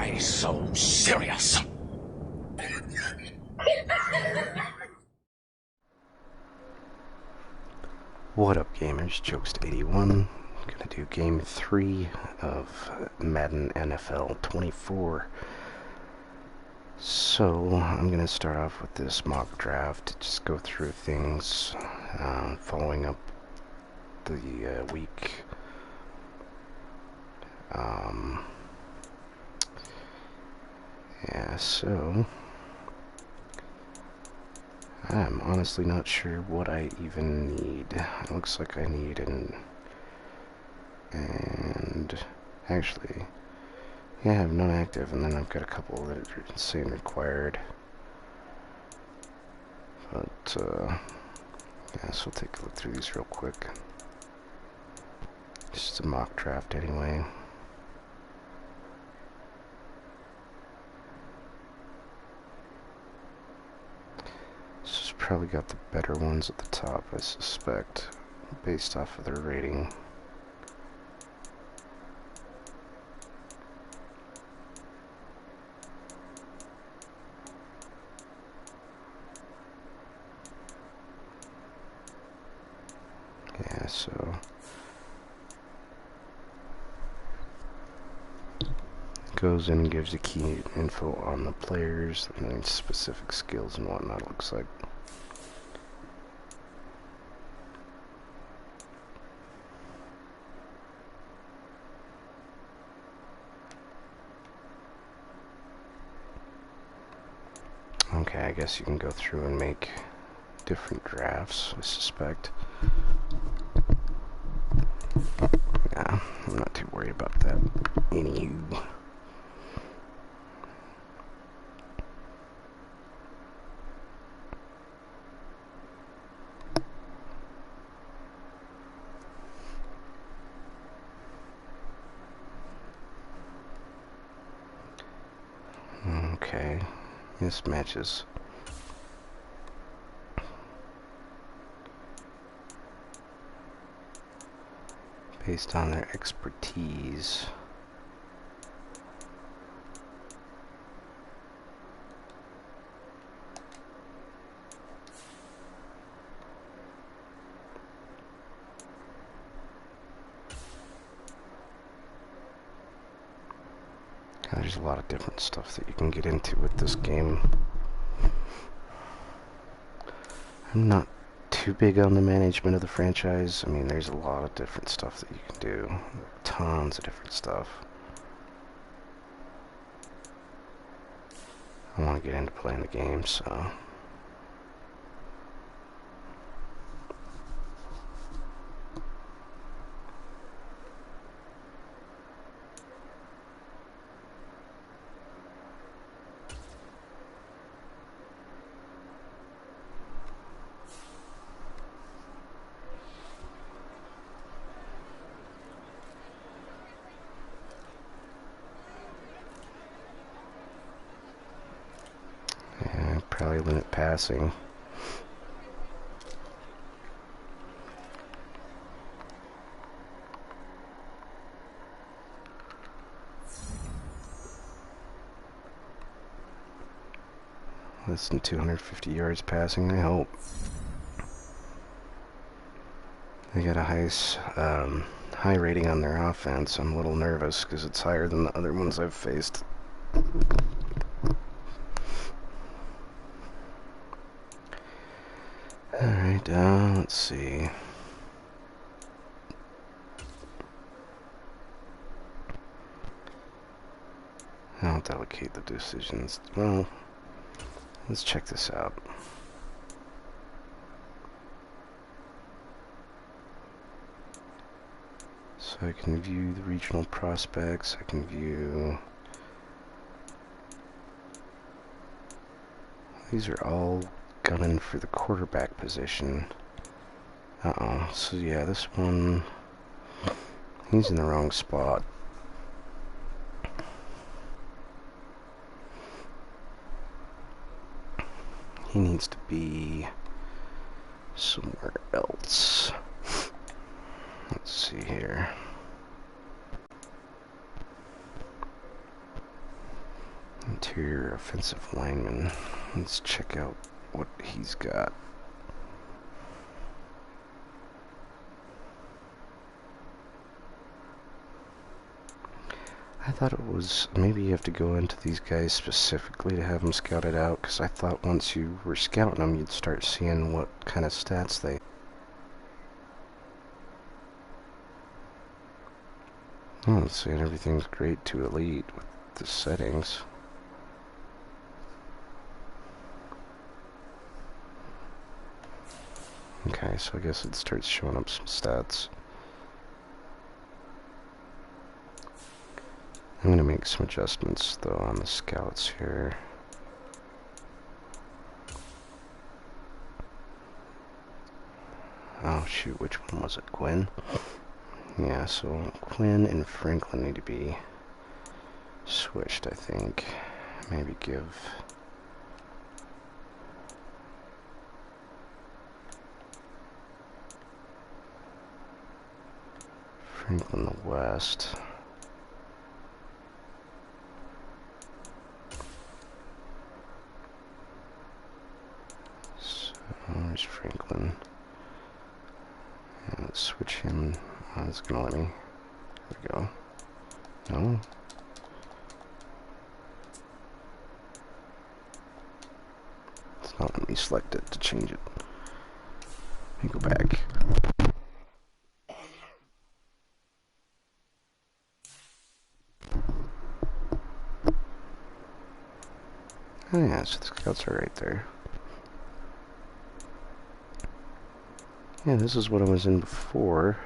Why so serious? What up, gamers? Jokes81. Gonna do game 3 of Madden NFL 24. So, I'm gonna start off with this mock draft, just go through things, following up the week. Yeah, so I'm honestly not sure what I even need. It looks like I need and actually, yeah, I have none active, and then I've got a couple that are insane required. But, yeah, so we'll take a look through these real quick. Just a mock draft anyway. This has probably got the better ones at the top, I suspect, based off of their rating. Yeah, so goes in and gives you key info on the players and then specific skills and whatnot, it looks like. Okay, I guess you can go through and make different drafts, I suspect. Nah, I'm not too worried about that. Anywho. Okay, this matches. Based on their expertise. There's a lot of different stuff that you can get into with this game. I'm not too big on the management of the franchise. I mean, there's a lot of different stuff that you can do. Tons of different stuff. I want to get into playing the game, so... yeah, probably limit passing. Less than 250 yards passing, I hope. They got a high rating on their offense. I'm a little nervous because it's higher than the other ones I've faced. Alright, let's see. I'll delegate the decisions. Well, let's check this out. So I can view the regional prospects, I can view... These are all gunning for the quarterback position. Uh-oh, so yeah, this one... He's in the wrong spot. He needs to be somewhere else. Let's see here. Interior offensive lineman. Let's check out what he's got. I thought it was, maybe you have to go into these guys specifically to have them scouted out, because I thought once you were scouting them, you'd start seeing what kind of stats they... Oh, it's saying everything's great to elite with the settings. Okay, so I guess it starts showing up some stats. I'm going to make some adjustments, though, on the scouts here. Oh, shoot, which one was it? Quinn? Yeah, so Quinn and Franklin need to be switched, I think. Maybe give... Franklin the West. Where's Franklin? Yeah, let's switch him. Oh, it's gonna let me. There we go. No. It's not letting me select it to change it. Let me go back. Oh yeah, so the scouts are right there. Yeah, this is what I was in before.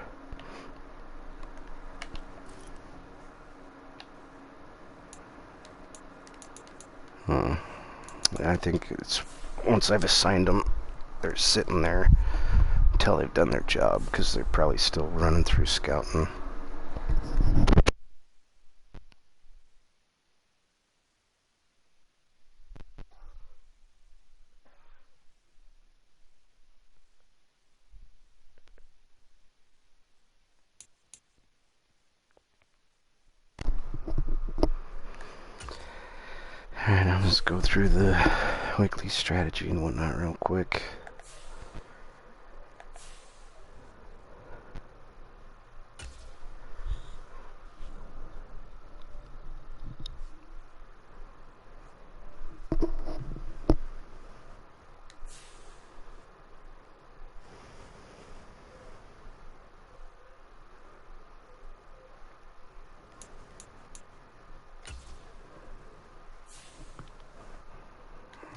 I think it's once I've assigned them, they're sitting there until they've done their job, because they're probably still running through scouting. Alright, I'll just go through the weekly strategy and whatnot real quick.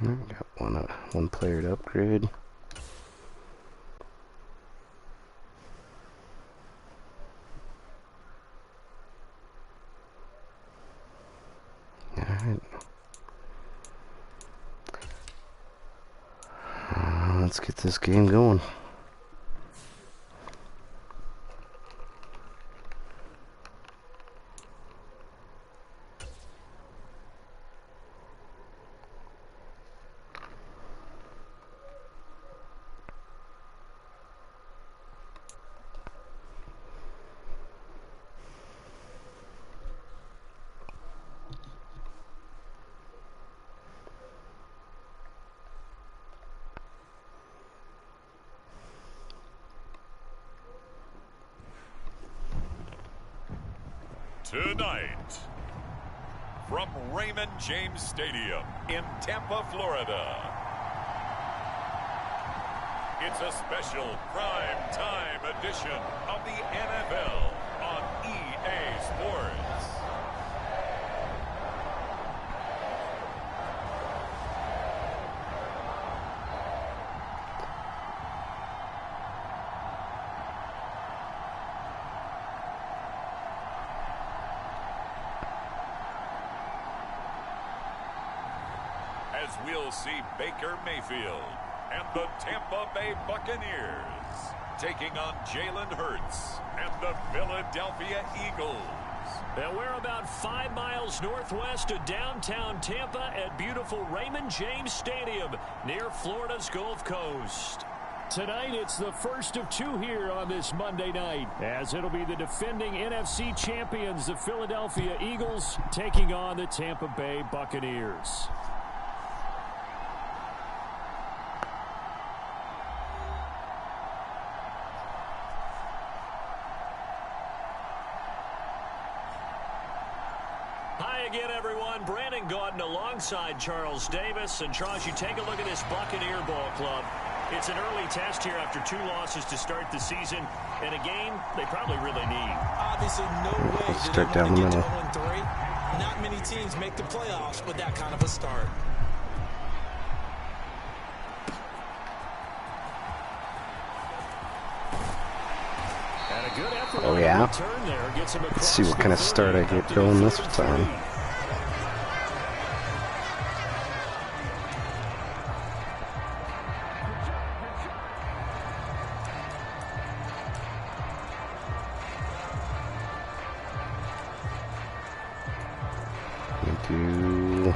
Got one player to upgrade. Alright. Let's get this game going. Tonight, from Raymond James Stadium in Tampa, Florida, it's a special prime time edition of the NFL on EA Sports. As we'll see Baker Mayfield and the Tampa Bay Buccaneers taking on Jalen Hurts and the Philadelphia Eagles. And we're about 5 miles northwest of downtown Tampa at beautiful Raymond James Stadium near Florida's Gulf Coast. Tonight, it's the first of two here on this Monday night, as it'll be the defending NFC champions, the Philadelphia Eagles, taking on the Tampa Bay Buccaneers. Hi again, everyone. Brandon Gaudin alongside Charles Davis. And Charles, you take a look at this Buccaneer ball club. It's an early test here after 2 losses to start the season, and a game they probably really need. Obviously, no way Let's start down the middle. 0-3. Not many teams make the playoffs with that kind of a start. And a good effort. Oh yeah. There, gets him Let's see what kind of start I get going this time. Do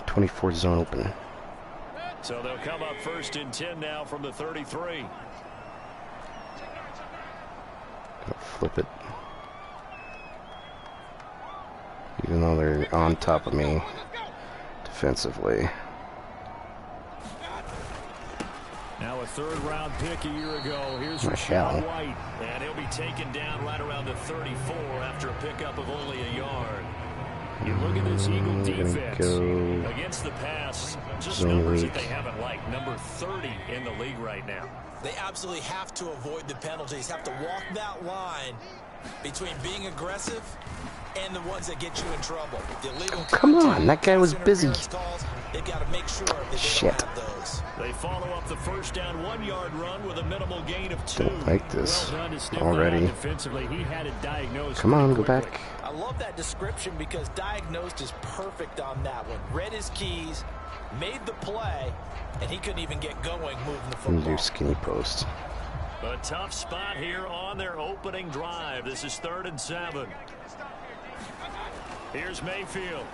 24 zone open. So they'll come up 1st and 10 now from the 33. Flip it. Even though they're on top of me defensively. Now a 3rd-round pick a year ago. Here's My Rashad hell. White. And he'll be taken down right around the 34 after a pickup of only a yard. You look at this Eagle defense go against the pass. Just zone numbers read. that they haven't liked. Number 30 in the league right now. They absolutely have to avoid the penalties, have to walk that line between being aggressive and the ones that get you in trouble. The illegal Come on, that guy was busy. calls, they've got to make sure that they Shit. don't have those. They follow up the 1st down 1-yard run with a minimal gain of 2. Don't like this Well done to sniff that already. out defensively. He had it diagnosed. Come on, go pretty back. quickly. I love that description because diagnosed is perfect on that one. Read his keys, made the play, and he couldn't even get going moving the And football. do skinny post. A tough spot here on their opening drive. This is 3rd and 7. Here's Mayfield.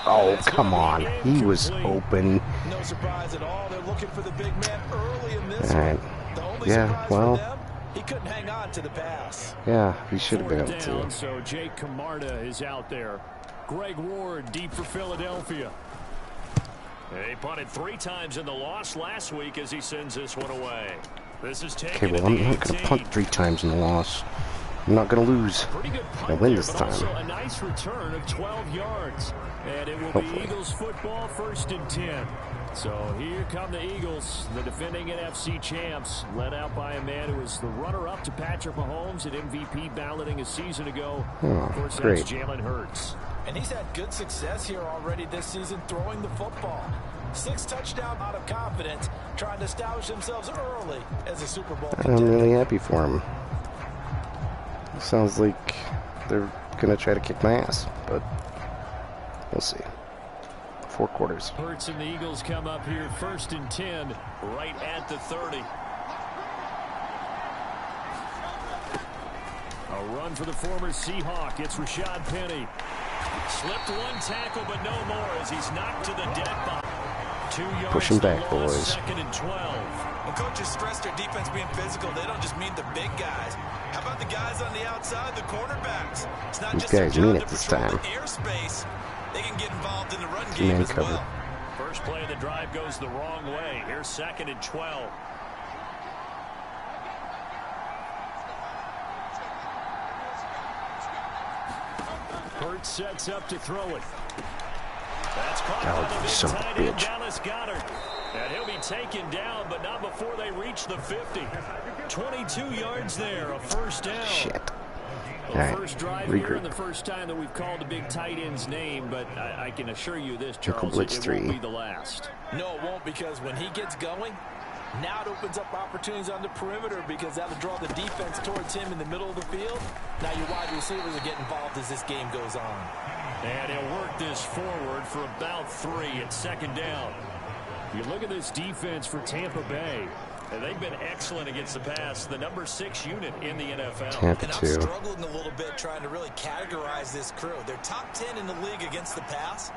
Oh, come on. He was open. No surprise at all. They're looking for the big man early in this All right. one. The only Yeah, surprise well. for them, he couldn't hang on to the pass. Yeah, he should have been 4th able down, to. so Jake Camarda is out there. Greg Ward deep for Philadelphia. He punted 3 times in the loss last week as he sends this one away. This is Okay, taken well, at I'm the not going to 18. punt 3 times in the loss. I'm not going to lose. Pretty good I punt win there, this but time. also a nice return of 12 yards. And it will Hopefully. be Eagles football 1st and 10. So here come the Eagles, the defending NFC champs, led out by a man who was the runner-up to Patrick Mahomes at MVP balloting a season ago. Oh, of course, great. that's Jalen Hurts. And he's had good success here already this season throwing the football. 6 touchdowns out of confidence, trying to establish themselves early as a Super Bowl I'm contender. really happy for him. Sounds like they're going to try to kick my ass, but we'll see. 4 quarters. Hurts and the Eagles come up here 1st and 10, right at the 30. A run for the former Seahawk. It's Rashad Penny. Slipped 1 tackle, but no more as he's knocked to the dead ball. 2 yards Push him to back, loss, boys. 2nd and 12. When coaches stress their defense being physical, they don't just mean the big guys. How about the guys on the outside, the cornerbacks? It's not These just their guys job mean to it this patrol time. the airspace. They can get involved in the run Two-man game as cover. well. First play of the drive goes the wrong way. Here's 2nd and 12. Hurts sets up to throw it. That's caught Oh, by the you big son of a tight end, bitch. Dallas Goedert. And he'll be taken down, but not before they reach the 50. 22 yards there, a 1st down. Shit. Well, All right, first drive here regroup. and the first time that we've called a big tight end's name, but I can assure you this, Triple Charles, blitz it 3. won't be the last. No, it won't, because when he gets going, now it opens up opportunities on the perimeter because that'll draw the defense towards him in the middle of the field. Now your wide receivers will get involved as this game goes on. And he'll work this forward for about 3 at 2nd down. You look at this defense for Tampa Bay. And they've been excellent against the pass, the number 6 unit in the NFL. Tampa And I'm 2. struggling a little bit trying to really categorize this crew. They're top 10 in the league against the pass,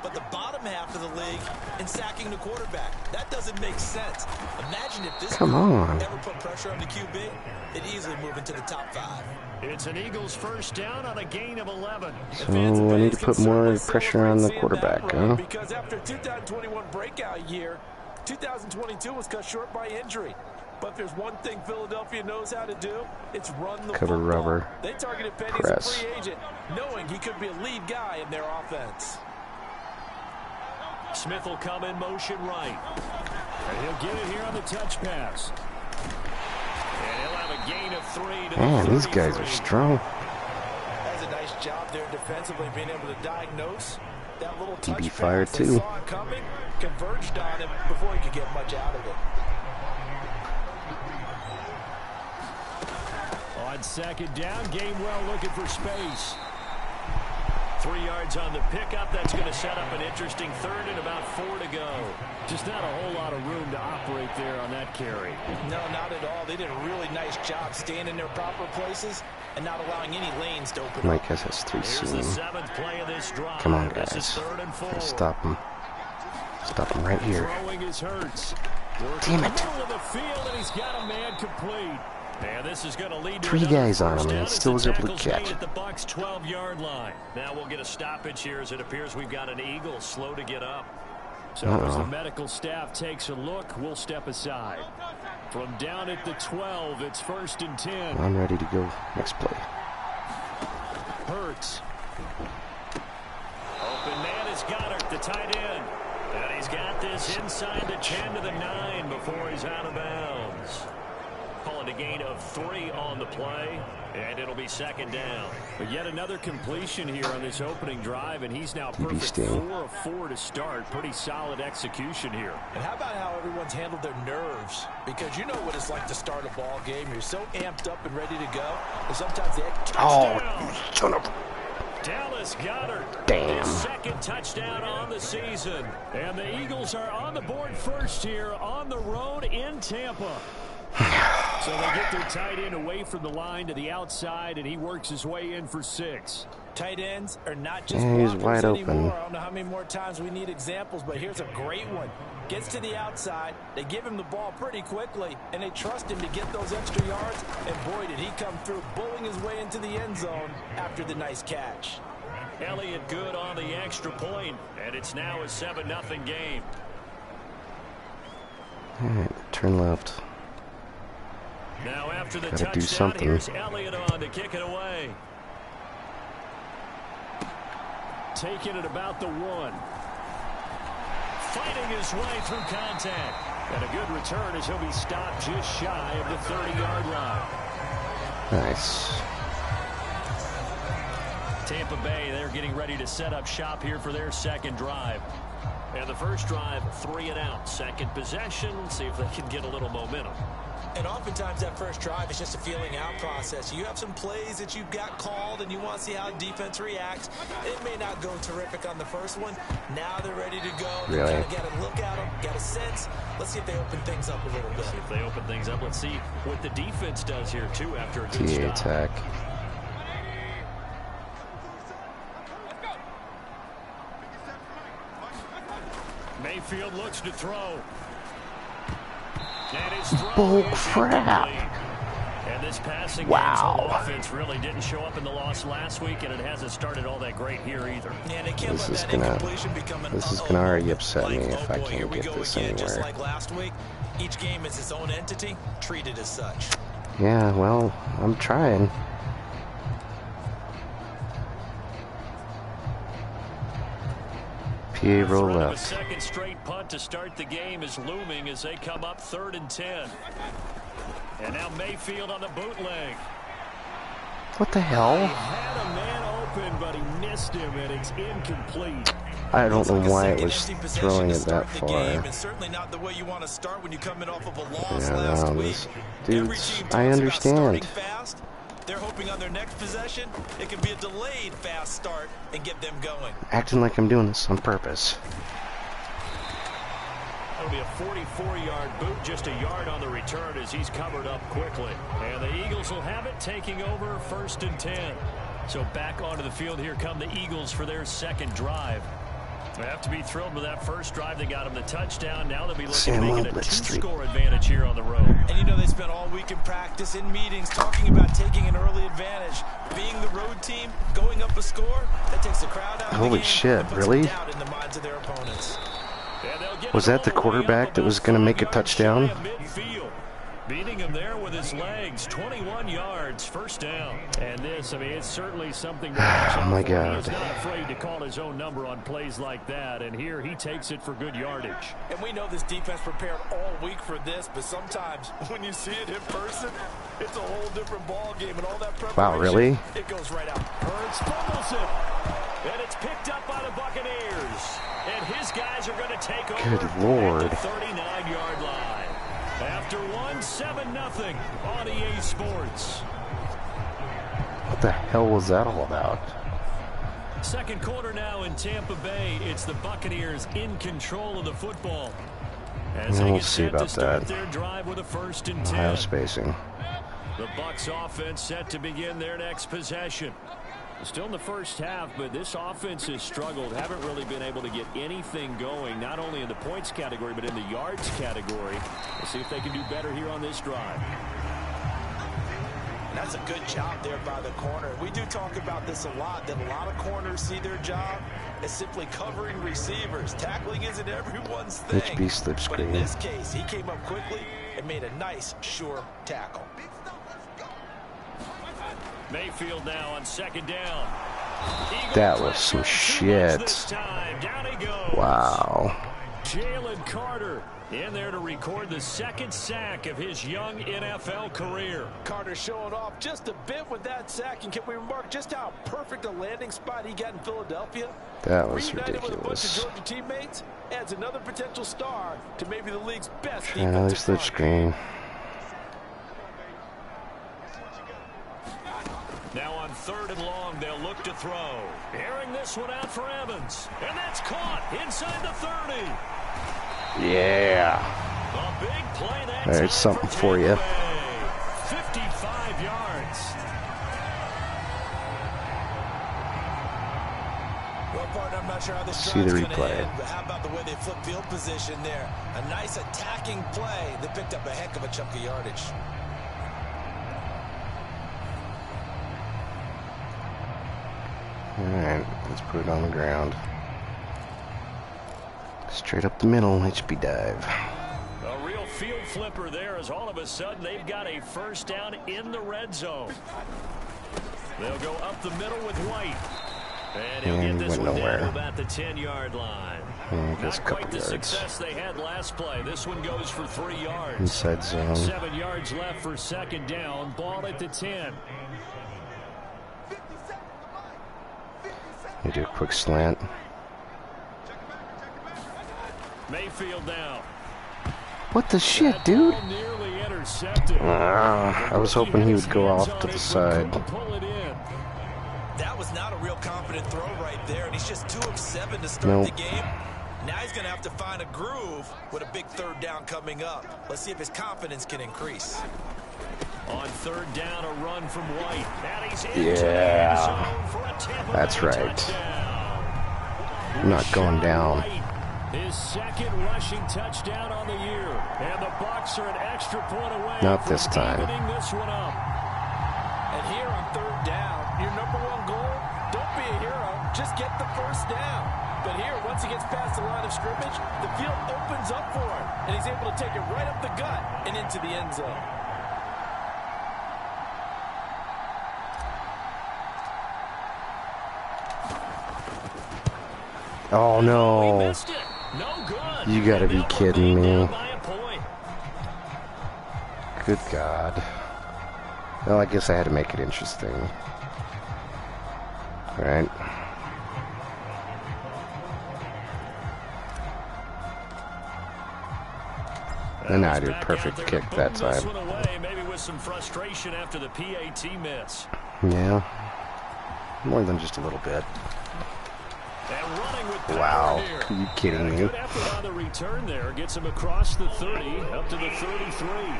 but the bottom half of the league in sacking the quarterback. That doesn't make sense. Imagine if this Come on. ever put pressure on the QB, it'd easily move into the top 5. It's an Eagles first down on a gain of 11. So I need to put more pressure on the quarterback, huh? Because after 2021 breakout year, 2022 was cut short by injury. But there's one thing Philadelphia knows how to do, it's run the Cover football. rubber. They targeted Penny Press. as a free agent, knowing he could be a lead guy in their offense. Smith will come in motion right. And he'll get it here on the touch pass. And he'll have a gain of 3 to Man, the these guys are 33. strong. That's a nice job there defensively, being able to diagnose that little touch DB pass. fired They too. saw it coming, converged on him before he could get much out of it. On second down, Gainwell looking for space. 3 yards on the pickup. That's going to set up an interesting third and about 4 to go. Just not a whole lot of room to operate there on that carry. No, not at all. They did a really nice job staying in their proper places and not allowing any lanes to open Mike up. has 3 Here's the soon. 7th play of this drive. Come on, This is guys. 3rd and 4. Stop him. Stop him right here. Throwing his Hurts. Damn it. Middle of the field, and he's got a man complete. And this is going to lead to 3 another guys on first him, and down he as still the was able to tackle's catch. made at the Bucs 12-yard line. Now we'll get a stoppage here as it appears we've got an Eagle slow to get up. So as the medical staff takes a look, we'll step aside. From down at the 12, it's 1st and 10. I'm ready to go. Next play. Hurts. Open man is Goddard, the tight end. And he's got this inside the 10 to the 9 before he's out of bounds. Calling a gain of 3 on the play, and it'll be 2nd down. But yet another completion here on this opening drive, and he's now perfect 4 of 4 to start. Pretty solid execution here. And how about how everyone's handled their nerves? Because you know what it's like to start a ball game. You're so amped up and ready to go. And sometimes they Oh, son of... Dallas Goddard. Damn. His 2nd touchdown on the season. And the Eagles are on the board first here on the road in Tampa. So they get their tight end away from the line to the outside, and he works his way in for 6. Tight ends are not just he's blockers wide anymore. open. I don't know how many more times we need examples, but here's a great one. Gets to the outside, they give him the ball pretty quickly, and they trust him to get those extra yards, and boy, did he come through, bowling his way into the end zone after the nice catch. Elliott good on the extra point, and it's now a 7-0 game. All right, turn left. Now after the Gotta do touchdown, something. here's Elliott on to kick it away. Taking it about the 1. Fighting his way through contact. And a good return as he'll be stopped just shy of the 30-yard line. Nice. Tampa Bay, they're getting ready to set up shop here for their 2nd drive. And the first drive, 3 and out. 2nd possession, see if they can get a little momentum. And oftentimes that first drive is just a feeling out process. You have some plays that you've got called and you want to see how defense reacts. It may not go terrific on the first one. Now they're ready to go. Really? You got to look at them, got a sense. Let's see if they open things up a little bit. See if they open things up. Let's see what the defense does here, too, after a good TA stop. attack. Mayfield looks to throw. And his throw Bull is crap. incomplete. And this passing Wow. game's offense really didn't show up in the loss last week, and it hasn't started all that great here either. And they can't This let is that gonna- incompletion become an this is uh-oh gonna already moment. upset me Like, if oh I boy, can't here we get go this again, just anywhere. like last week. Each game is its own entity, treated as such. Yeah, well, I'm trying. PA roll Threat of a left. 2nd straight punt to start the game is looming as they come up 3rd and 10. And now Mayfield on the bootleg. What the He hell? had a man open, but he missed him, and it's incomplete. I don't Looks know like a why it second was empty possession throwing to it start that the far. game, and certainly not the way you want to start when you're coming off of a loss Yeah, last no, week. this- Every dudes, team I talks about understand. starting fast. They're hoping on their next possession it can be a delayed fast start and get them going. Acting like I'm doing this on purpose. That'll be a 44-yard boot, just a yard on the return as he's covered up quickly. And the Eagles will have it, taking over 1st and 10. So back onto the field, here come the Eagles for their 2nd drive. They have to be thrilled with that first drive. They got them the touchdown. Now they'll be looking to make it a two-score advantage here on the road. And you know they spent all week in practice, in meetings, talking about taking an early advantage. Being the road team, going up a score, that takes the crowd out of the game. Holy shit, really? Doubt in the minds of their opponents. Was that the quarterback that was going to make a touchdown? Beating him there with his legs, 21 yards, first down. And this, I mean, it's certainly something to watch out Oh my for. God. He's not afraid to call his own number on plays like that, and here he takes it for good yardage. And we know this defense prepared all week for this, but sometimes when you see it in person, it's a whole different ball game, and all that preparation, Wow, really? It goes right out. Hurts fumbles it, and it's picked up by the Buccaneers. And his guys are going to take over Good Lord. at the 39-yard line. After 7-0 on EA Sports. What the hell was that all about? Second quarter now in Tampa Bay. It's the Buccaneers in control of the football. As We'll see about that. Their drive with a 1st and 10. Ohio spacing. The Bucs offense set to begin their next possession. Still in the first half, but this offense has struggled. Haven't really been able to get anything going, not only in the points category, but in the yards category. We'll see if they can do better here on this drive. And that's a good job there by the corner. We do talk about this a lot, that a lot of corners see their job as simply covering receivers. Tackling isn't everyone's thing. HB slip But in screen. this case, he came up quickly and made a nice, sure tackle. Mayfield now on 2nd down. That was some shit. Wow. Jalen Carter in there to record the 2nd sack of his young NFL career. Carter showing off just a bit with that sack, and can we remark just how perfect a landing spot he got in Philadelphia? That was Reunited with a bunch of ridiculous. Georgia teammates adds another potential star to maybe the league's best Another defensive slip front. screen. Now on 3rd and long, they'll look to throw. Airing this one out for Evans. And that's caught inside the 30. Yeah. A big play that There's time something for you. 55 yards. Well, partner, I'm not sure how this See the drive's gonna replay. end, but how about the way they flip field position there? A nice attacking play that picked up a heck of a chunk of yardage. Alright, let's put it on the ground. Straight up the middle, HB dive. A real field flipper there as all of a sudden they've got a 1st down in the red zone. They'll go up the middle with White. And he'll And get this went one nowhere. down to about the 10-yard line. And just a Not quite couple the yards. success they had last play. This one goes for 3 yards. Inside zone. 7 yards left for 2nd down. Ball at the 10. You do a quick slant. Mayfield now. What the shit, dude? Ball nearly intercepted. I was hoping he would go off to the side. Pull it in. That was not a real confident throw right there, and he's just 2 of 7 to start Nope. the game. Now he's going to have to find a groove with a big 3rd down coming up. Let's see if his confidence can increase. On 3rd down, a run from White. And he's into the Yeah. end zone for a Tampa That's Bay right. touchdown. I'm not going down. White, his 2nd rushing touchdown on the year. And the Bucs are an extra point away. Not from this time. evening this one up. And here on 3rd down, your #1 goal, don't be a hero, just get the 1st down. But here, once he gets past the line of scrimmage, the field opens up for him, and he's able to take it right up the gut and into the end zone. Oh He no. missed it. No good. You gotta And be now we're kidding being me. down by a point. Good God. Well, I guess I had to make it interesting. Alright. And I did Back perfect out there kick to that boom this time. one away, maybe with some frustration after the PAT miss. Yeah. More than just a little bit. And running with power Wow. here. Are you kidding And a me? good effort on the return there. Gets him across the 30, up to the 33.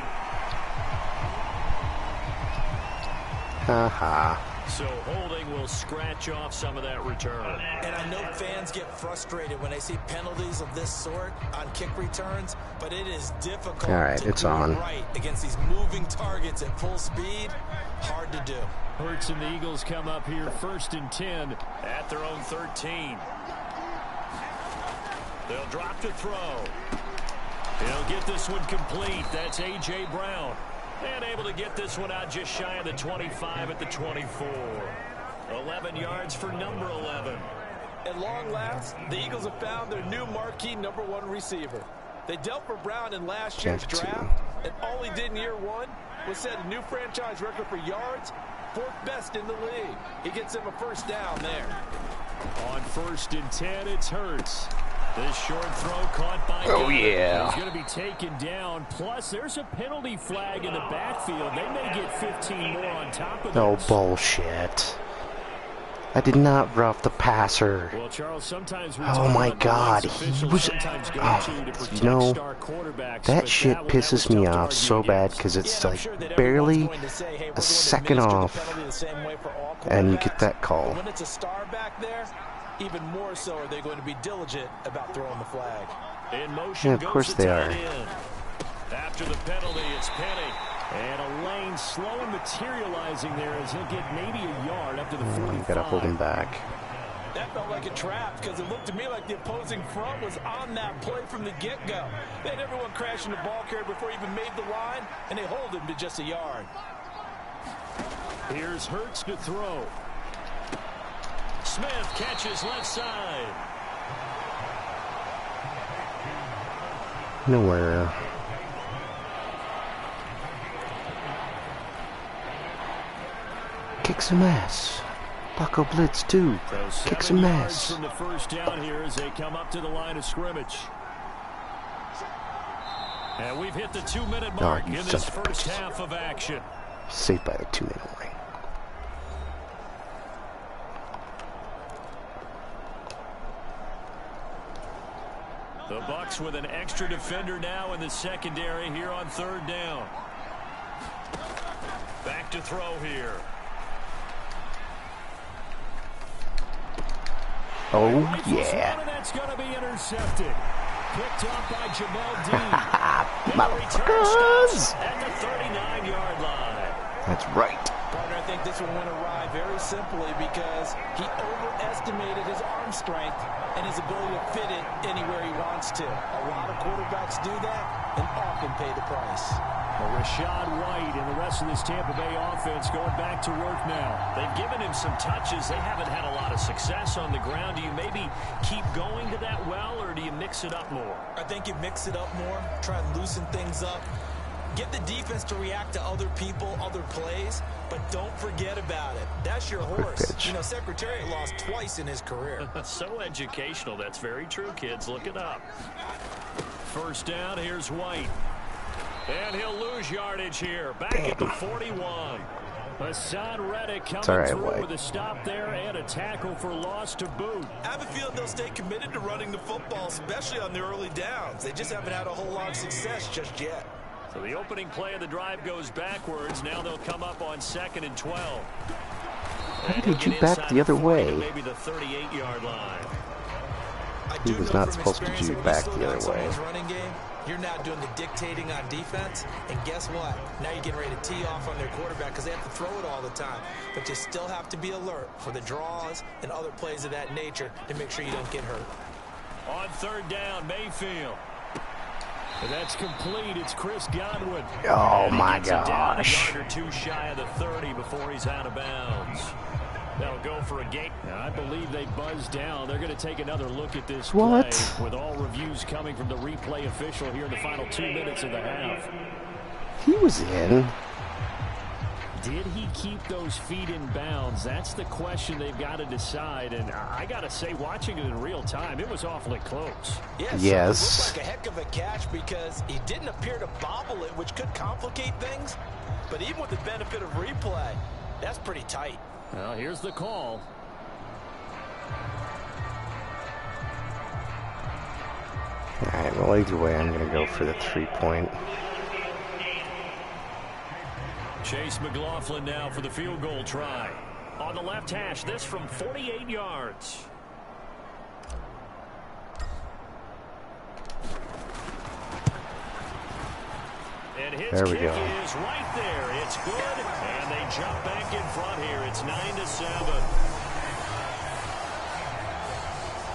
Haha. So holding will scratch off some of that return. And I know fans get frustrated when they see penalties of this sort on kick returns, but it is difficult to do it right against these moving targets at full speed. Hard to do. Hurts and the Eagles come up here 1st and 10 at their own 13. They'll drop to throw. He'll get this one complete. That's A.J. Brown. And able to get this one out just shy of the 25 at the 24. 11 yards for number 11. At long last, the Eagles have found their new marquee #1 receiver. They dealt for Brown in last year's draft, and all he did in year 1 was set a new franchise record for yards, 4th best in the league. He gets him a first down there. On 1st and 10, it's Hurts. This short throw caught by yeah. He's going to be taken down. Plus, there's a penalty flag in the backfield. They may get 15 more on top of this. Oh, bullshit. I did not rough the passer. Well, Charles, sometimes oh, my God. He was... you know, that shit pisses me off so bad because it's like barely a second off and you get that call. When it's a star back there, even more so are they going to be diligent about throwing the flag. In motion, yeah, of course they are. After the penalty, it's Penny. And a lane slow and materializing there as he'll get maybe a yard up to the 45. You gotta hold him back. That felt like a trap because it looked to me like the opposing front was on that play from the get-go. They had everyone crashing the ball carrier before he even made the line, and they hold him to just a yard. Here's Hurts to throw. Smith catches left side. Nowhere. Kick some ass. Bucko blitz too. Kick some ass. From the first down here as they come up to the line of scrimmage. And we've hit the 2-minute mark in this first half of action. Safe by the 2-minute line. The Bucs with an extra defender now in the secondary here on 3rd down. Back to throw here. Oh, yeah. That's going to be intercepted. Picked up by Jamel Dean. Motherfuckers! At the 39-yard line. That's right. Partner, I think this one went awry very simply because he overestimated his arm strength and his ability to fit it anywhere he wants to. A lot of quarterbacks do that and often pay the price. Well, Rashad White and the rest of this Tampa Bay offense going back to work now. They've given him some touches. They haven't had a lot of success on the ground. Do you maybe keep going to that well, or do you mix it up more? I think you mix it up more, try and loosen things up. Get the defense to react to other people, other plays, but don't forget about it. That's your horse. You know, Secretariat lost twice in his career. So educational. That's very true, kids. Look it up. First down, here's White. And he'll lose yardage here. Back at the 41. Hassan Reddick coming through with a stop there and a tackle for loss to boot. I have a feeling they'll stay committed to running the football, especially on the early downs. They just haven't had a whole lot of success just yet. So the opening play of the drive goes backwards. Now they'll come up on 2nd and 12. Why did you back the other way? Maybe the 38-yard line. He was not supposed to do back the other way. Running game, you're now doing the dictating on defense, and guess what? Now you're getting ready to tee off on their quarterback because they have to throw it all the time. But you still have to be alert for the draws and other plays of that nature to make sure you don't get hurt. On 3rd down, Mayfield. And that's complete. It's Chris Godwin. Oh, my gosh. A yard or two shy of the 30 before he's out of bounds. That'll go for a gain. I believe they buzzed down. They're going to take another look at this play with all reviews coming from the replay official here in the final 2 minutes of the half. He was in. Did he keep those feet in bounds? That's the question they've got to decide. And I got to say, watching it in real time, it was awfully close. Yes. It looked like a heck of a catch because he didn't appear to bobble it, which could complicate things. But even with the benefit of replay, that's pretty tight. Well, here's the call. All right, well, either way, I'm going to go for the 3-point. Chase McLaughlin now for the field goal try. on the left hash. This from 48 yards. And his there we kick go. is right there. It's good, and they jump back in front here. It's 9-7.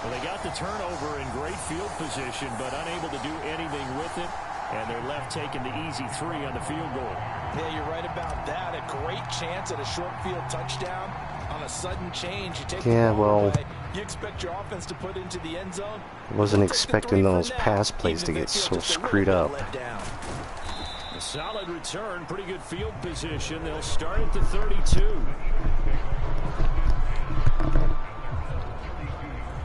Well, they got the turnover in great field position, but unable to do anything with it. And they're left taking the easy 3 on the field goal. Yeah, you're right about that. A great chance at a short field touchdown. On a sudden change, you take the ball away. You expect your offense to put into the end zone. Wasn't expecting those pass plays to get so screwed up. A solid return, pretty good field position. They'll start at the 32.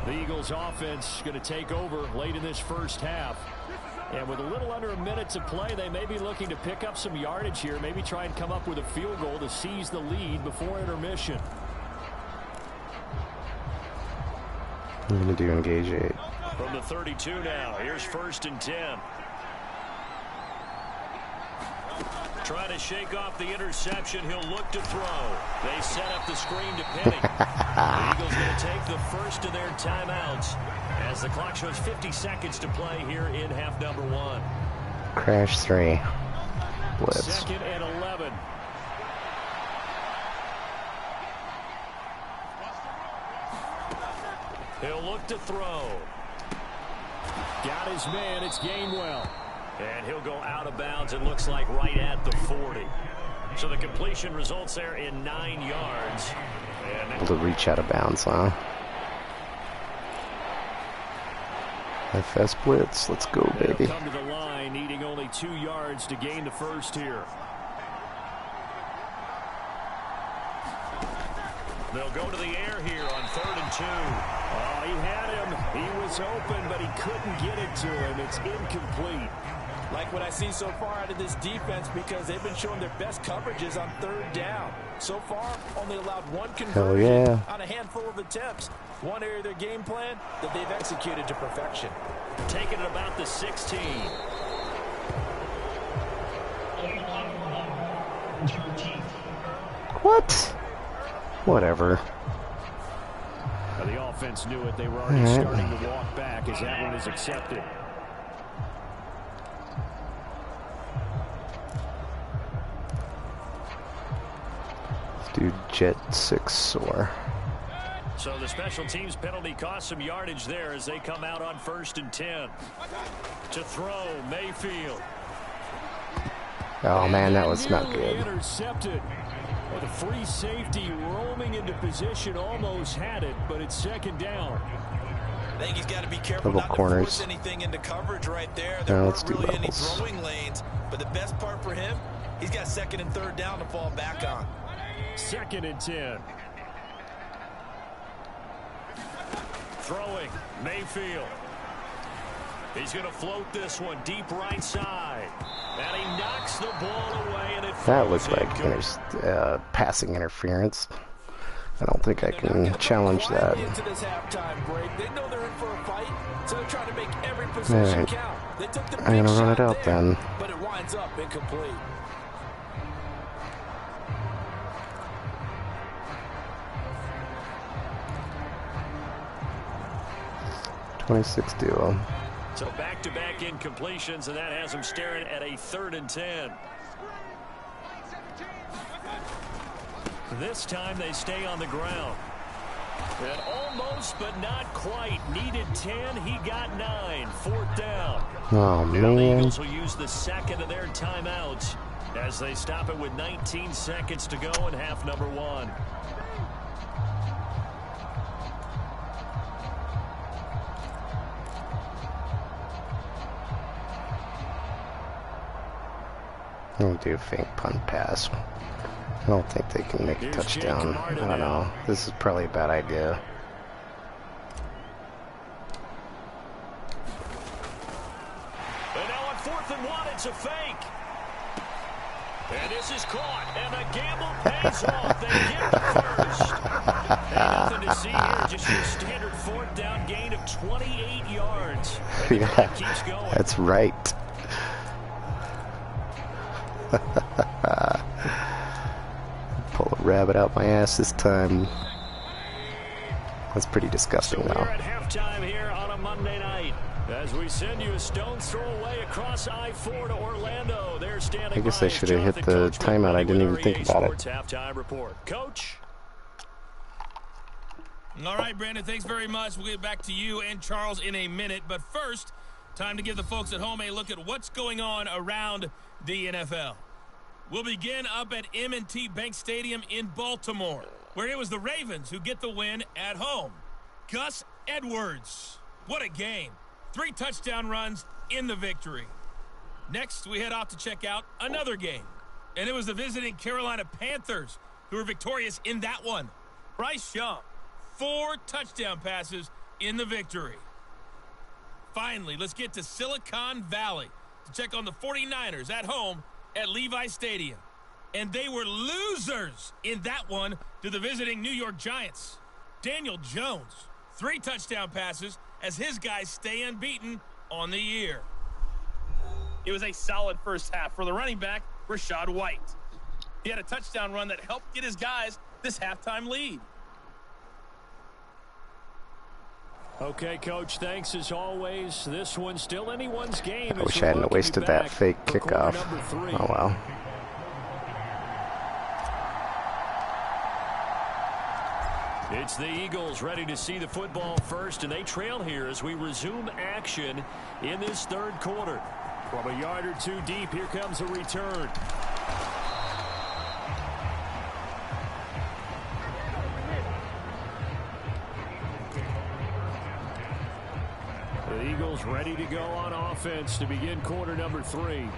The Eagles offense going to take over late in this first half. And with a little under a minute to play, they may be looking to pick up some yardage here, maybe try and come up with a field goal to seize the lead before intermission. I'm going to do engage 8. From the 32 now, here's 1st and 10. Trying to shake off the interception. He'll look to throw. They set up the screen to Penny. The Eagles going to take the first of their timeouts as the clock shows 50 seconds to play here in half number 1. Crash 3. Blitz. 2nd and 11. He'll look to throw. Got his man. It's Gainwell. And he'll go out of bounds, it looks like, right at the 40. So the completion results there in 9 yards. Able to reach out of bounds, huh? FS blitz. Let's go, baby. They'll come to the line, needing only 2 yards to gain the first here. They'll go to the air here on 3rd and 2. Oh, he had him. He was open, but he couldn't get it to him. It's incomplete. Like what I see so far out of this defense, because they've been showing their best coverages on 3rd down. So far, only allowed 1 conversion on a handful of attempts. One area of their game plan that they've executed to perfection. Taking it about the 16. What? Whatever. Well, the offense knew it. They were already starting to walk back as that one is accepted. Do jet 6 soar. So the special teams penalty cost some yardage there as they come out on 1st and 10. To throw, Mayfield. Oh man, that was not good. Intercepted. Well, the free safety roaming into position almost had it, but it's 2nd down. I think he's got to be careful Double not corners. to force anything into coverage right there. There weren't really any doubles. throwing lanes, but the best part for him, he's got 2nd and 3rd down to fall back on. 2nd and 10. Throwing, Mayfield. He's going to float this one deep right side. And he knocks the ball away, and it That looks like passing interference. I don't think I can challenge that. Into this halftime break. They know they're in for a fight, so they're trying to make every possession count. They took the I'm big gonna run it shot out there, then. but it winds up incomplete. .26 duo. So back-to-back incompletions, and that has them staring at a 3rd and 10. This time they stay on the ground. And almost, but not quite. Needed 10, he got 9. 4th down. Oh The man. Eagles will use the 2nd of their timeouts as they stop it with 19 seconds to go in half number 1. I'll do a fake punt pass. I don't think they can make a touchdown. I don't know. This is probably a bad idea. And now on 4th and 1, it's a fake. And this is caught, and the gamble pays off. They get the first. And nothing to see here, just your standard 4th down gain of 28 yards. And the clock keeps going. That's right. Pull a rabbit out my ass this time. That's pretty disgusting, so though. We're at halftime here on a Monday night as we send you a stone's throw away across I-4 to Orlando. They're standing. I guess I should have hit the timeout. I didn't even think about it. Halftime report, Coach. All right, Brandon, thanks very much. We'll get back to you and Charles in a minute. But first, time to give the folks at home a look at what's going on around the NFL. We'll begin up at M&T Bank Stadium in Baltimore, where it was the Ravens who get the win at home. Gus Edwards, what a game. 3 touchdown runs in the victory. Next, we head off to check out another game. And it was the visiting Carolina Panthers who were victorious in that one. Bryce Young, 4 touchdown passes in the victory. Finally, let's get to Silicon Valley to check on the 49ers at home at Levi Stadium. And they were losers in that one to the visiting New York Giants. Daniel Jones, 3 touchdown passes as his guys stay unbeaten on the year. It was a solid first half for the running back, Rachaad White. He had a touchdown run that helped get his guys this halftime lead. Okay, Coach, thanks as always. This one's still anyone's game. I wish I hadn't wasted that fake kickoff. Oh, well. It's the Eagles ready to see the football first, and they trail here as we resume action in this third quarter. From a yard or 2 deep, here comes a return. The Eagles ready to go on offense to begin quarter number 3.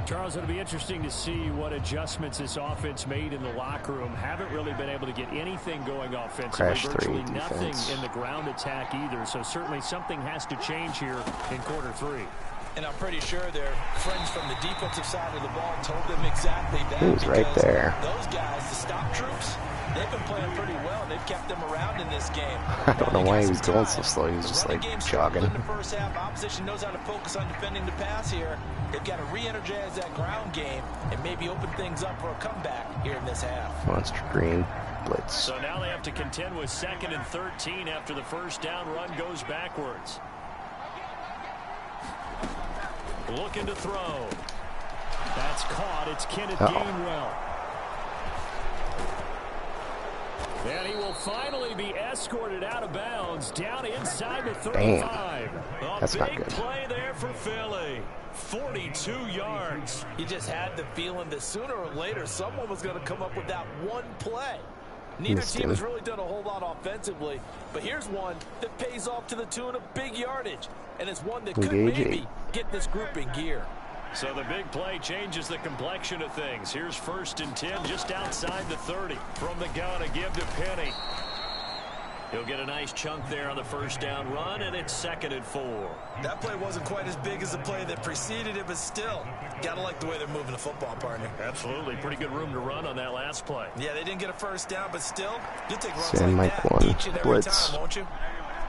Charles, it'll be interesting to see what adjustments this offense made in the locker room. Haven't really been able to get anything going offensively. Virtually nothing in the ground attack either. So certainly something has to change here in quarter 3. And I'm pretty sure their friends from the defensive side of the ball told them exactly that. He was right there. Those guys, the stop troops, they've been playing pretty well, and they've kept them around in this game. I don't know why he was going so slow. He was just like jogging. In the first half, opposition knows how to focus on defending the pass here. They've got to re-energize that ground game and maybe open things up for a comeback here in this half. Monster green blitz. So now they have to contend with 2nd and 13 after the first down run goes backwards. Looking to throw. That's caught. It's Kenneth Gainwell. And he will finally be escorted out of bounds down inside the 35. Damn. That's not good. Play there for Philly. 42 yards. You just had the feeling that sooner or later someone was going to come up with that one play. Neither team has really done a whole lot offensively, but here's one that pays off to the tune of big yardage, and it's one that could maybe get this group in gear. So the big play changes the complexion of things. Here's 1st and 10 just outside the 30. From the gun, a give to Penny. He'll get a nice chunk there on the first down run, and it's 2nd and 4. That play wasn't quite as big as the play that preceded it, but still, gotta like the way they're moving the football, partner. Absolutely. Pretty good room to run on that last play. Yeah, they didn't get a first down, but still, you'll take runs Send like Mike that one. each and every Blitz. time, won't you?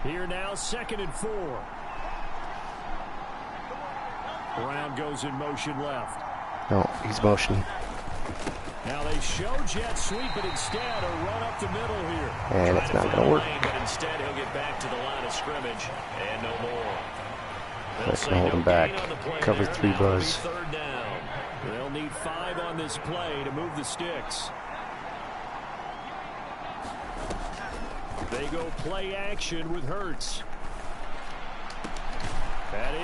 Here now, 2nd and 4. Brown goes in motion left. No, he's motioning. Now they show jet sweep, but instead a run up the middle here. And it's not going to work. But instead he'll get back to the line of scrimmage and no more. They're going to hold him back. Cover 3 buzz. Third down. They'll need 5 on this play to move the sticks. They go play action with Hurts.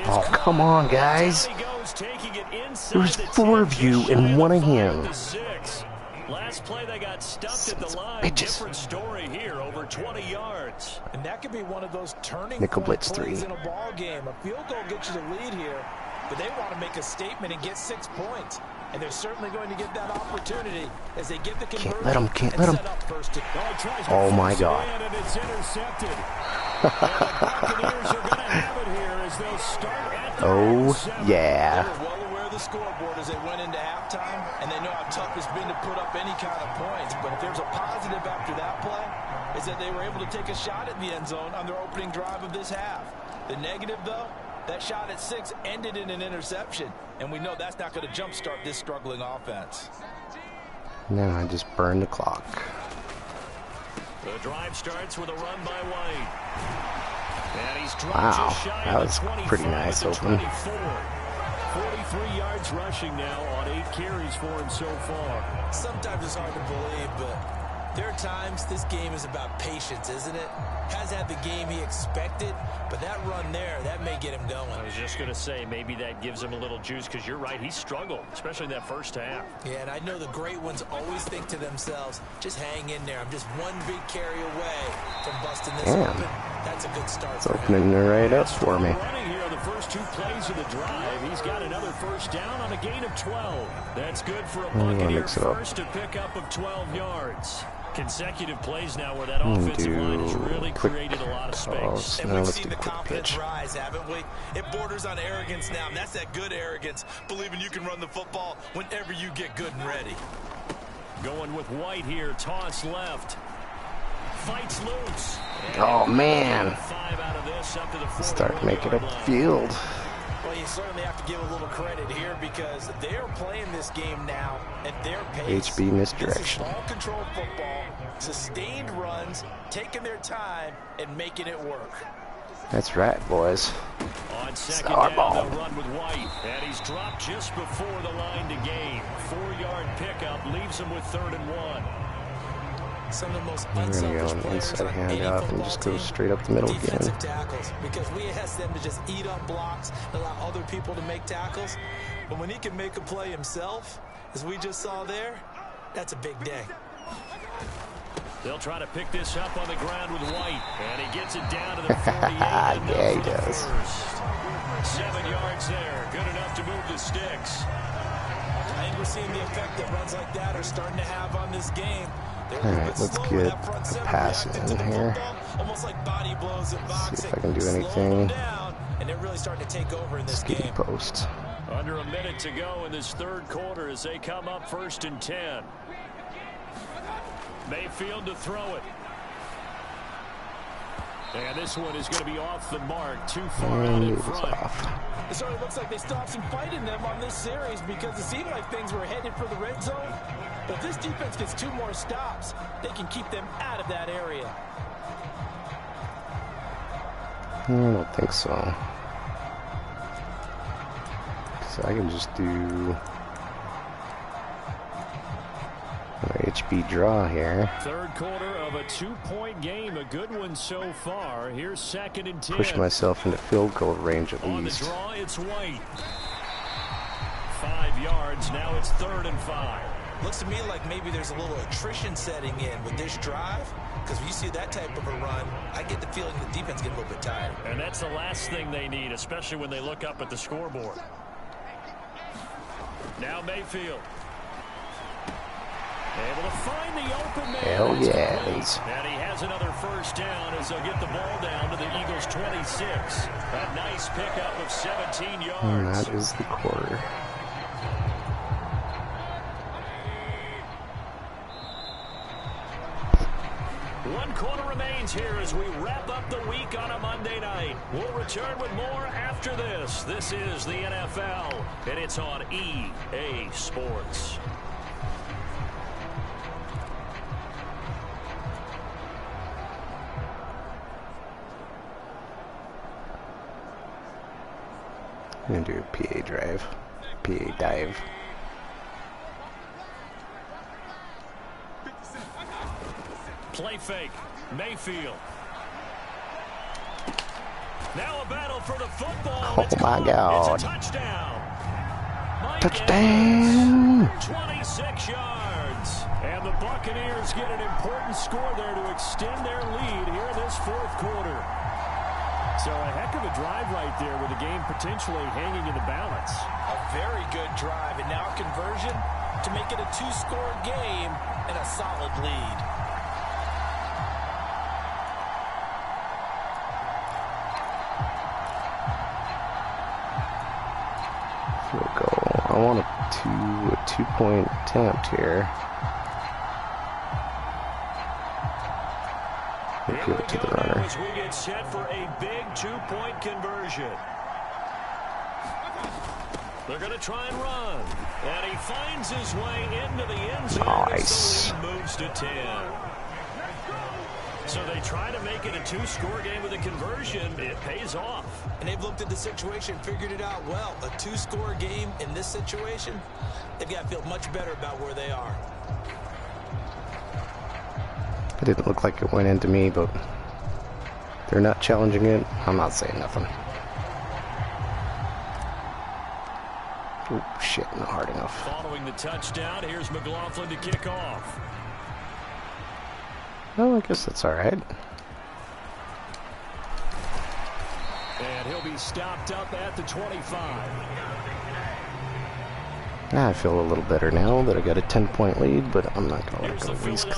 Oh, come on, guys. There's 4 of you and 1 of him. Last play they got stuffed at the line. Different story here, over 20 yards. And that could be one of those turning Nickel point blitz plays 3. in a ball game. A field goal gets you the lead here, but they want to make a statement and get 6 points. And they're certainly going to get that opportunity as they get the conversion. Can't let him. Oh my God. And it's intercepted. And the Buccaneers are going to have it here as they'll start at the yeah. They were well aware of the scoreboard as they went into halftime, and they know how tough it's been to put up any kind of points. But if there's a positive after that play, is that they were able to take a shot at the end zone on their opening drive of this half. The negative, though, that shot at 6 ended in an interception, and we know that's not going to jumpstart this struggling offense. Now I just burn the clock. The drive starts with a run by White. And he's Wow, that was pretty nice open. 43 yards rushing now on 8 carries for him so far. Sometimes it's hard to believe, but there are times this game is about patience, isn't it? Has had the game he expected, but that run there, that may get him going. I was just going to say, maybe that gives him a little juice, because you're right, he struggled, especially that first half. Yeah, and I know the great ones always think to themselves, just hang in there. I'm just one big carry away from busting this open. That's a good start. It's opening it right up for me. Running here on the first 2 plays of the drive. He's got another first down on a gain of 12. That's good for a Buccaneer first to pick up of 12 yards. Consecutive plays now where that offensive line has really created a lot of space. And we've seen the confidence rise, haven't we? It borders on arrogance now, and that's that good arrogance, believing you can run the football whenever you get good and ready. Going with White here, toss left. Fights loose. Oh, man. 5 out of this, up to the Start making up the field. Well, you certainly have to give a little credit here because they're playing this game now at their pace. HB misdirection. This is ball control football, sustained runs, taking their time and making it work. That's right, boys. On second down, they'll run with White, and he's dropped just before the line to gain. 4-yard pickup leaves him with 3rd and 1. Some of the most We're going to go on the inside handoff and just go straight up the middle again. Tackles, because we ask them to just eat up blocks and allow other people to make tackles. But when he can make a play himself, as we just saw there, that's a big day. They'll try to pick this up on the ground with White, and he gets it down to the 48. Yeah, he does. 7 yards there, good enough to move the sticks. I think we're seeing the effect that runs like that are starting to have on this game. Alright, let's get a pass in here. Almost like body blows at boxing. See if I can do anything. And they're really starting to take over in this game. Post. Under a minute to go in this 3rd quarter as they come up 1st and 10. Mayfield to throw it. And this one is going to be off the mark, too far out in front. It sort of looks like they stopped some fight in them on this series because it seemed like things were headed for the red zone. But if this defense gets 2 more stops, they can keep them out of that area. I don't think so. So I can just do an HB draw here. 3rd quarter of a 2-point game, a good one so far. Here's 2nd and 10. Push myself into field goal range at On least. the draw, it's White. 5 yards, now it's 3rd and 5. Looks to me like maybe there's a little attrition setting in with this drive, because when you see that type of a run, I get the feeling the defense gets a little bit tired. And that's the last thing they need, especially when they look up at the scoreboard. Now Mayfield. Able to find the open man. Hell yeah. And he has another first down as they'll get the ball down to the Eagles' 26. A nice pickup of 17 yards. And that is the quarter. One quarter remains here as we wrap up the week on a Monday night. We'll return with more after this. This is the NFL, and it's on EA Sports. I'm going to do a PA drive. PA dive. Play fake. Mayfield. Now a battle for the football. Oh my God. It's a touchdown. Touchdown. 26 yards. And the Buccaneers get an important score there to extend their lead here in this 4th quarter. So a heck of a drive right there with the game potentially hanging in the balance. A very good drive, and now a conversion to make it a 2-score game and a solid lead. We'll go. I want a 2-point attempt here. We'll give it to the runner. As we get set for a big 2-point conversion. They're going to try and run. And he finds his way into the end zone. Nice. The lead moves to 10. So they try to make it a two-score game with a conversion. It pays off. And they've looked at the situation, figured it out well. A two-score game in this situation, they've got to feel much better about where they are. It didn't look like it went into me, but they're not challenging it. I'm not saying nothing. Oh, shit, not hard enough. Following the touchdown, here's McLaughlin to kick off. Oh, I guess that's all right. And he'll be stopped up at the 25. I feel a little better now that I got a 10-point lead, but I'm not going to let it go waste.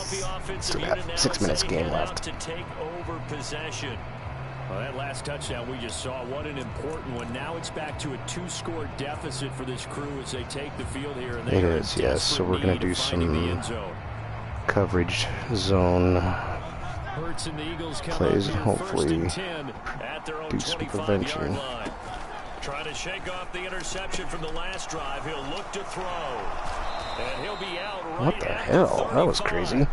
Still have 6 minutes game left. To take over possession. Well, that last touchdown we just saw, what an important one. Now it's back to a two-score deficit for this crew as they take the field here. And it is, yes. So we're going to do some coverage zone plays and hopefully do some prevention. Trying to shake off the interception from the last drive. He'll look to throw. And he'll be out right. What the hell? That was crazy.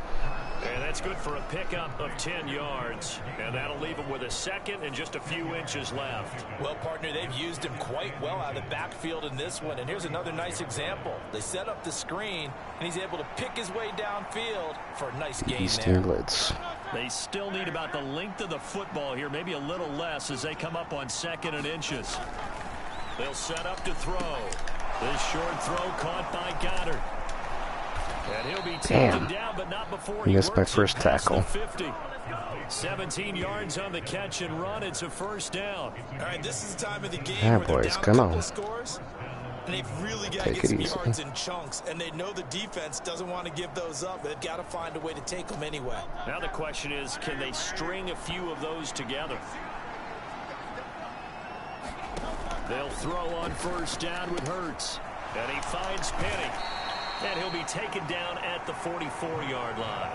And that's good for a pickup of 10 yards. And that'll leave him with a second and just a few inches left. Well, partner, they've used him quite well out of the backfield in this one. And here's another nice example. They set up the screen, and he's able to pick his way downfield for a nice gain there. Blitz. They still need about the length of the football here, maybe a little less as they come up on 2nd and inches. They'll set up to throw. This short throw caught by Goddard. And he'll be taken down, but not before he missed my first tackle. 17 yards on the catch and run. It's a first down. All right, this is the time of the game yeah, where boys, come on. Scores, and they've really got to get some yards in chunks, and they know the defense doesn't want to give those up. They've got to find a way to take them anyway. Now the question is, can they string a few of those together? They'll throw on first down with Hurts. And he finds Penny. And he'll be taken down at the 44-yard line.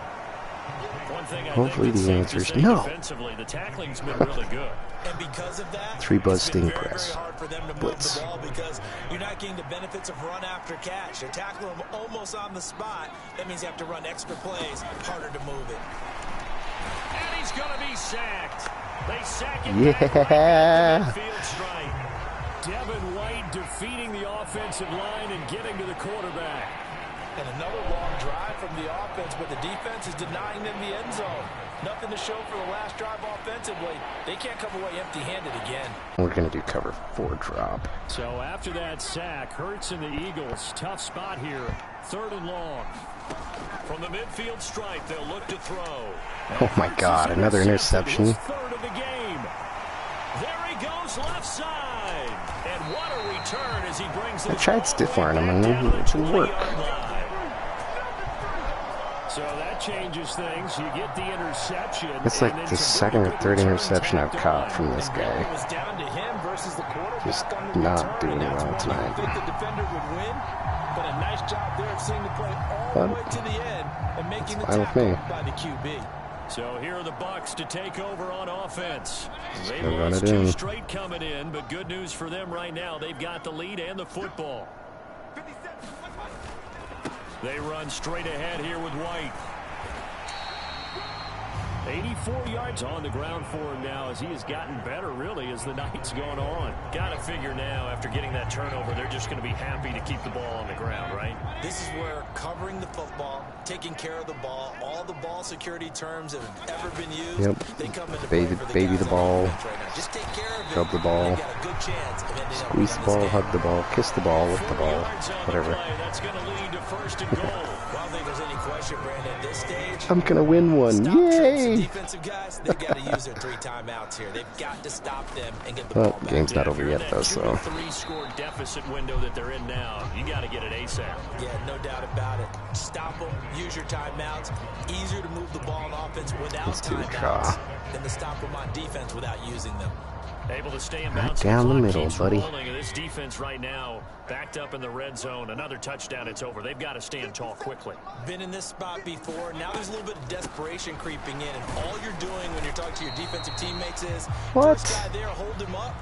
One thing I hopefully think the answer is no. Defensively, the tackling's been really good. And because of that, 3 buzz sting very, press. very hard for them to move Blitz. the ball because you're not getting the benefits of run after catch. They're tackling them almost on the spot. That means you have to run extra plays, harder to move it. And he's going to be sacked. They sack him yeah. back right at the midfield stripe. Devin White defeating the offensive line and getting to the quarterback. And another long drive from the offense, but the defense is denying them the end zone. Nothing to show for the last drive offensively. They can't come away empty-handed again. We're going to do cover 4 drop. So after that sack, Hurts and the Eagles, tough spot here. 3rd and long. From the midfield stripe, they'll look to throw. Oh my God, another interception. 3rd of the game. There he goes left side. And what a return as he brings it. I tried stiff arming him and it didn't work. So that changes things. You get the interception. It's like the 2nd or 3rd interception I've caught from this guy. It was down to him versus the quarterback. Just not doing well tonight. I think the defender would win, but a nice job there of seeing the play all the way to the end and making the tackle by the QB. So here are the Bucs to take over on offense. They run lost it 2 in. straight coming in, but good news for them right now. They've got the lead and the football. They run straight ahead here with White. 84 yards on the ground for him now as he has gotten better, really, as the night's gone on. Got to figure now, after getting that turnover, they're just going to be happy to keep the ball on the ground, right? This is where covering the football, taking care of the ball, all the ball security terms that have ever been used, they come into play for baby the ball, right now. Just take care of it. rub the ball, Got a good chance of ending up squeeze the ball, game. hug the ball, kiss the ball, lift the ball, whatever. That's going to lead to 1st and goal. Well, I don't think there's any question, Brandon, at this stage. I'm going to win one. Yay! Defensive guys, they've got to use their 3 timeouts here. They've got to stop them and get the ball back. Game's not over yet, though, so. 3-score deficit window that they're in now. You got to get it ASAP. Yeah, no doubt about it. Stop them, use your timeouts. Easier to move the ball on offense without timeouts than to stop them on defense without using them. Able to stay in right bounds. down the middle, buddy. This defense right now backed up in the red zone. Another touchdown, it's over. They've got to stand tall quickly. Been in this spot before. Now there's a little bit of desperation creeping in, and all you're doing when you're talking to your defensive teammates is first guy there, hold him up.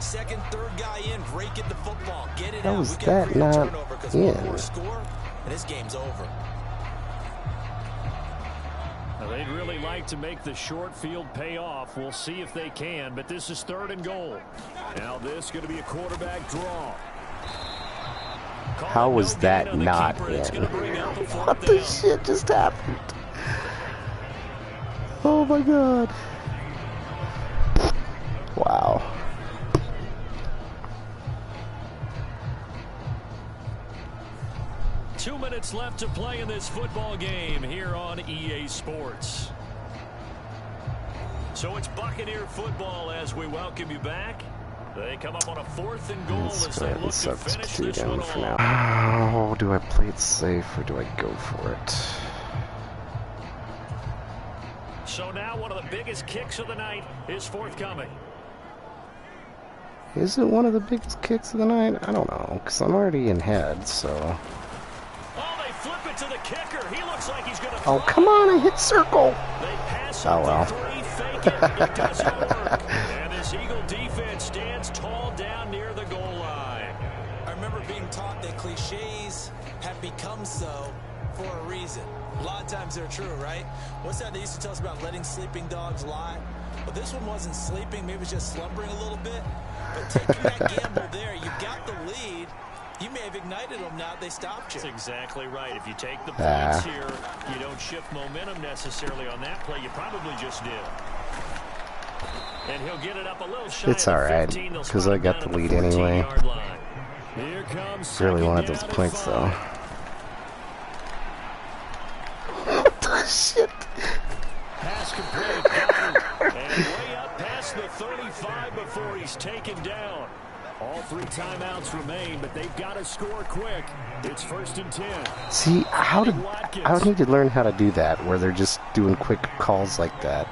Second, third guy in, rake at the football, get it How out. was We can that create a not turnover because one in? more score, and this game's over. Now, they'd really like to make the short field pay off. We'll see if they can, but this is 3rd and goal. Now this is going to be a quarterback draw. How was that not in? What the shit just happened? Oh my god. Wow. Two minutes left to play in this football game here on EA Sports. So it's Buccaneer football as we welcome you back. They come up on a 4th and goal as they look to finish this one off. Oh, do I play it safe or do I go for it? So now one of the biggest kicks of the night is forthcoming. Is it one of the biggest kicks of the night? I don't know, because I'm already in head, so... Oh, they flip it to the kicker. He looks like he's going to Oh, come on, I hit circle! They pass Oh, well. 3, fake it. It doesn't work. And this Eagle defense stands tall down near the goal line. I remember being taught that cliches have become so for a reason. A lot of times they're true, right? What's that they used to tell us about letting sleeping dogs lie? Well, this one wasn't sleeping. Maybe it was just slumbering a little bit. But taking that gamble there, you got the lead. You may have ignited them now. They stopped you. That's exactly right. If you take the points here, you don't shift momentum necessarily on that play. You probably just did. And he'll get it up a little shy. It's alright, because I got the lead anyway. Really wanted those points, though. What the shit? Pass complete. And way up past the 35 before he's taken down. All 3 timeouts remain, but they've got to score quick. It's 1st and 10. See, I would need to learn how to do that, where they're just doing quick calls like that.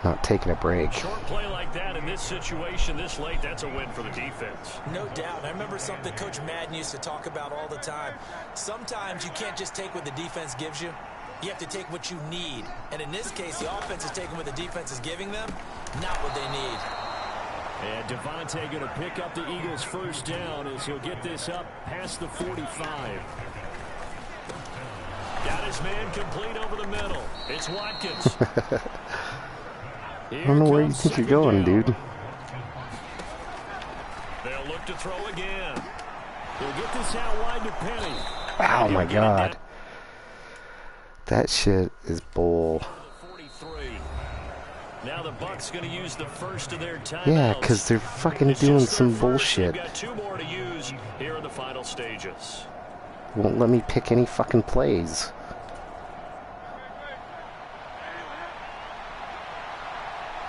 Not taking a break. Short play like that in this situation this late, that's a win for the defense. No doubt. I remember something Coach Madden used to talk about all the time. Sometimes you can't just take what the defense gives you. You have to take what you need. And in this case, the offense is taking what the defense is giving them, not what they need. And Devontae going to pick up the Eagles' first down as he'll get this up past the 45. Got his man complete over the middle. It's Watkins. I don't know where you think you're going, dude. They'll look to throw again. He'll get this out wide to Penny. Oh my god. That shit is bull. Now the Bucs going to use the first of their timeouts. Yeah, because they're fucking doing some bullshit. They've got 2 more to use here in the final stages. Won't let me pick any fucking plays.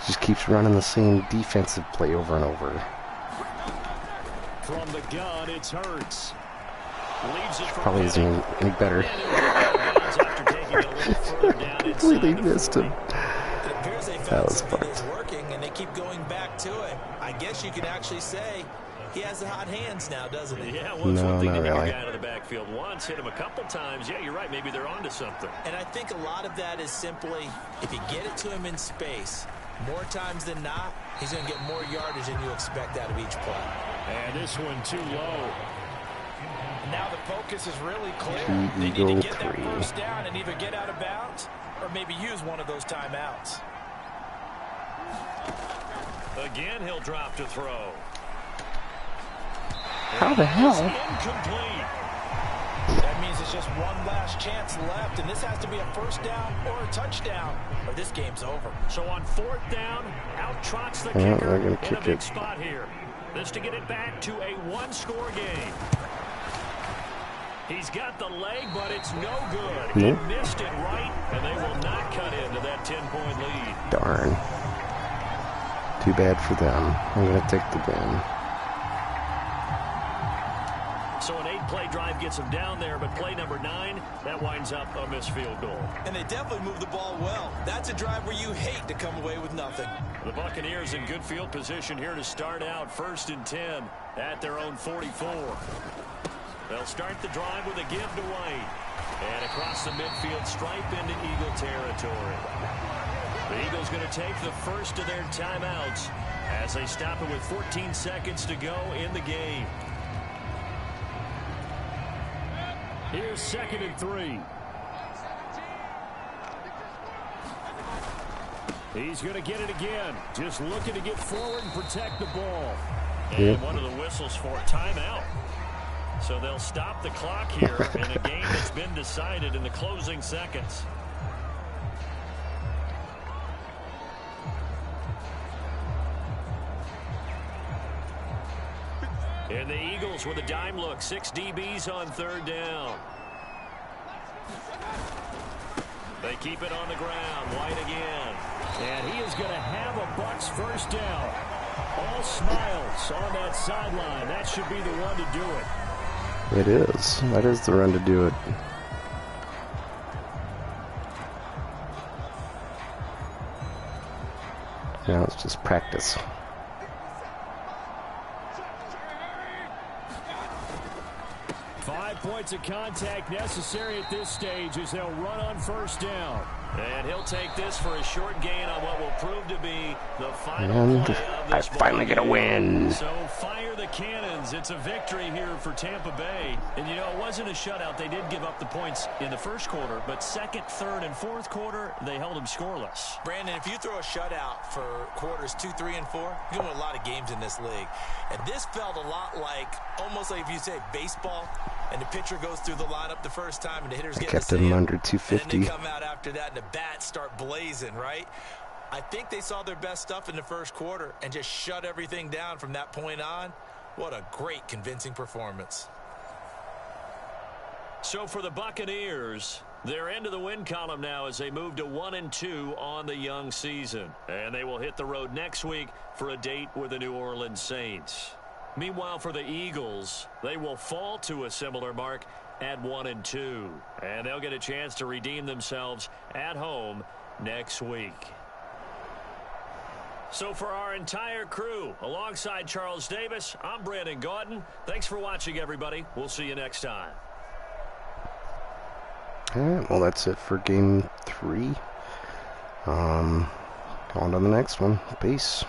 Just keeps running the same defensive play over and over. From the gun, it's Hurts. Probably isn't any better. Completely missed him. That was fucked. Working, and they keep going back to it. I guess you could actually say he has the hot hands now, doesn't he? Yeah, no, not really. Guy out of the backfield once, hit him a couple times. Yeah, you're right. Maybe they're onto something. And I think a lot of that is simply if you get it to him in space, more times than not, he's going to get more yardage than you expect out of each play. And this one too low. Now the focus is really clear. They need to get that first down and either get out of bounds or maybe use one of those timeouts. Again, he'll drop to throw. How the hell? Incomplete. That means it's just one last chance left, and this has to be a first down or a touchdown, or this game's over. So on 4th down, out trots the kicker in a big spot here. This to get it back to a 1-score game. He's got the leg, but it's no good. He missed it right, and they will not cut into that 10-point lead. Darn. Too bad for them. I'm going to take the win. So an 8-play drive gets them down there, but play number 9, that winds up a missed field goal. And they definitely moved the ball well. That's a drive where you hate to come away with nothing. The Buccaneers in good field position here to start out 1st and 10 at their own 44. They'll start the drive with a give to White. And across the midfield stripe into Eagle territory. The Eagles going to take the first of their timeouts as they stop it with 14 seconds to go in the game. Here's 2nd and 3. He's going to get it again. Just looking to get forward and protect the ball. And one of the whistles for a timeout. So they'll stop the clock here in a game that's been decided in the closing seconds. And the Eagles with a dime look. 6 DBs on 3rd down. They keep it on the ground. White again. And he is going to have a Bucs 1st down. All smiles on that sideline. That should be the one to do it. It is. That is the run to do it. Now it's just practice. Points of contact necessary at this stage as they'll run on 1st down. And he'll take this for a short gain on what will prove to be the final play of this I finally get a win. So fire the cannons. It's a victory here for Tampa Bay. And, you know, it wasn't a shutout. They did give up the points in the 1st quarter, but 2nd, 3rd, and 4th quarter, they held them scoreless. Brandon, if you throw a shutout for quarters 2, 3, and 4, you're going to win a lot of games in this league. And this felt a lot like, almost like if you say baseball, and the pitcher goes through the lineup the first time, and the hitters get kept him under 250. And then they come out after that, and the bats start blazing, right? I think they saw their best stuff in the 1st quarter and just shut everything down from that point on. What a great, convincing performance. So for the Buccaneers, they're into the win column now as they move to 1-2 on the young season. And they will hit the road next week for a date with the New Orleans Saints. Meanwhile, for the Eagles, they will fall to a similar mark at 1-2. And they'll get a chance to redeem themselves at home next week. So for our entire crew, alongside Charles Davis, I'm Brandon Gaudin. Thanks for watching, everybody. We'll see you next time. Alright, well that's it for game 3. On to the next one. Peace.